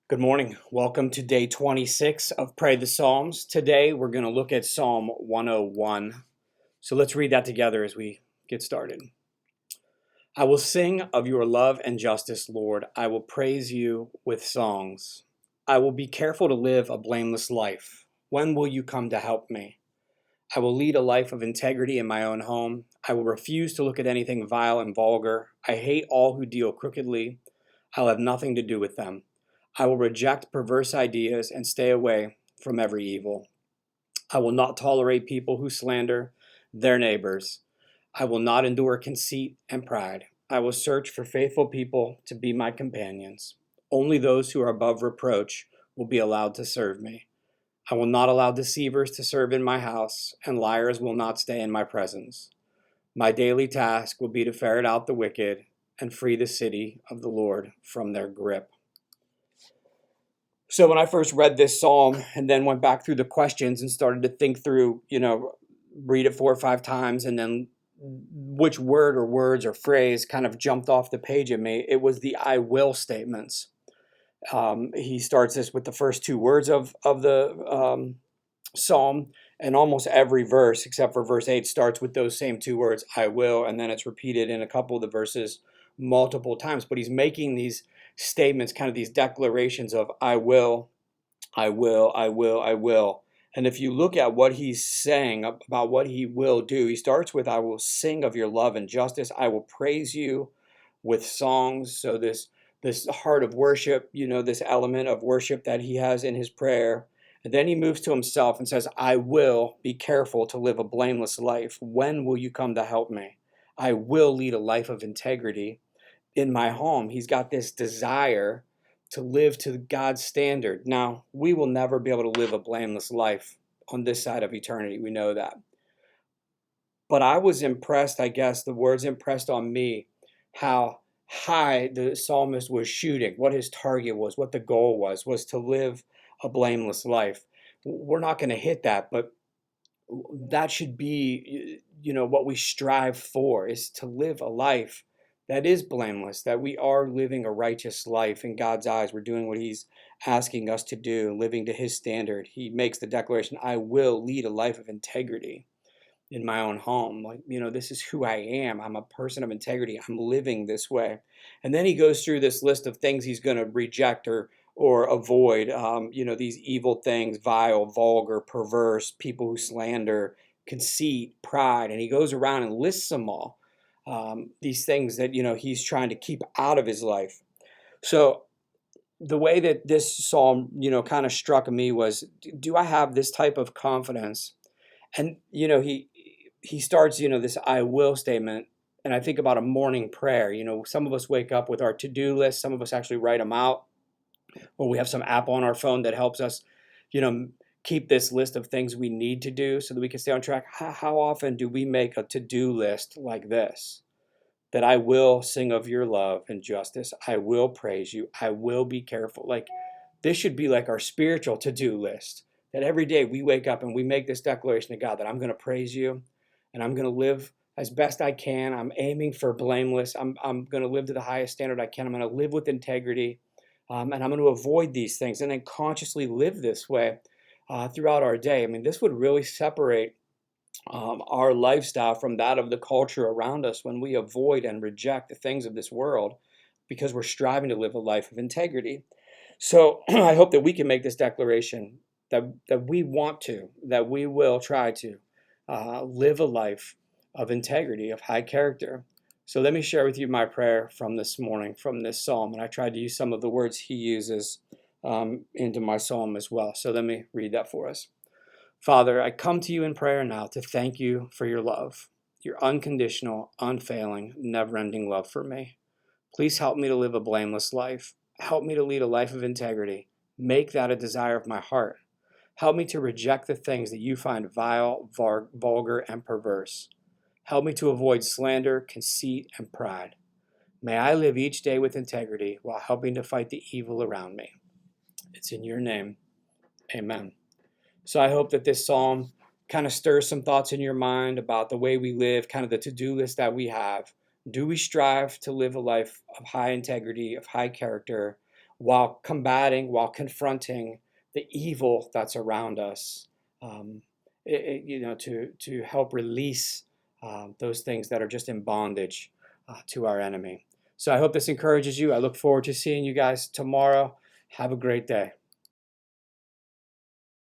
Good morning. Welcome to day 26 of Pray the Psalms. Today we're going to look at Psalm 101. So let's read that together as we get started. I will sing of your love and justice, Lord. I will praise you with songs. I will be careful to live a blameless life. When will you come to help me? I will lead a life of integrity in my own home. I will refuse to look at anything vile and vulgar. I hate all who deal crookedly. I'll have nothing to do with them. I will reject perverse ideas and stay away from every evil. I will not tolerate people who slander their neighbors. I will not endure conceit and pride. I will search for faithful people to be my companions. Only those who are above reproach will be allowed to serve me. I will not allow deceivers to serve in my house, and liars will not stay in my presence. My daily task will be to ferret out the wicked and free the city of the Lord from their grip. So when I first read this psalm and then went back through the questions and started to think through, read it 4 or 5 times and then which word or words or phrase kind of jumped off the page at me, it was the I will statements. He starts this with the first 2 words of the psalm, and almost every verse except for verse 8 starts with those same 2 words, I will, and then it's repeated in a couple of the verses multiple times. But he's making these statements, kind of these declarations of I will, I will, I will, I will. And if you look at what he's saying about what he will do, he starts with I will sing of your love and justice. I will praise you with songs. So this heart of worship, this element of worship that he has in his prayer. And then he moves to himself and says, I will be careful to live a blameless life. When will you come to help me? I will lead a life of integrity in my home. He's got this desire to live to God's standard. Now, we will never be able to live a blameless life on this side of eternity. We know that. But I was impressed, I guess, the words impressed on me, how high the psalmist was shooting, what his target was, what the goal was to live a blameless life. We're not going to hit that, but that should be, what we strive for, is to live a life that is blameless, that we are living a righteous life in God's eyes. We're doing what he's asking us to do, living to his standard. He makes the declaration, I will lead a life of integrity in my own home. Like, this is who I am. I'm a person of integrity. I'm living this way. And then he goes through this list of things he's going to reject or avoid, these evil things, vile, vulgar, perverse, people who slander, conceit, pride. And he goes around and lists them all, these things that, he's trying to keep out of his life. So the way that this psalm, kind of struck me was, do I have this type of confidence? And, he starts, this I will statement. And I think about a morning prayer. Some of us wake up with our to-do list. Some of us actually write them out. Or we have some app on our phone that helps us, keep this list of things we need to do so that we can stay on track. How often do we make a to-do list like this? That I will sing of your love and justice. I will praise you. I will be careful. Like, this should be like our spiritual to-do list. That every day we wake up and we make this declaration to God that I'm going to praise you and I'm going to live as best I can. I'm aiming for blameless. I'm going to live to the highest standard I can. I'm going to live with integrity. And I'm going to avoid these things and then consciously live this way throughout our day. I mean, this would really separate our lifestyle from that of the culture around us when we avoid and reject the things of this world because we're striving to live a life of integrity. So I hope that we can make this declaration that we want to, that we will try to live a life of integrity, of high character. So let me share with you my prayer from this morning, from this psalm. And I tried to use some of the words he uses into my psalm as well. So let me read that for us. Father, I come to you in prayer now to thank you for your love, your unconditional, unfailing, never-ending love for me. Please help me to live a blameless life. Help me to lead a life of integrity. Make that a desire of my heart. Help me to reject the things that you find vile, vulgar, and perverse. Help me to avoid slander, conceit, and pride. May I live each day with integrity while helping to fight the evil around me. It's in your name. Amen. So I hope that this psalm kind of stirs some thoughts in your mind about the way we live, kind of the to-do list that we have. Do we strive to live a life of high integrity, of high character, while combating, while confronting the evil that's around us, to help release those things that are just in bondage to our enemy. So I hope this encourages you. I look forward to seeing you guys tomorrow. Have a great day.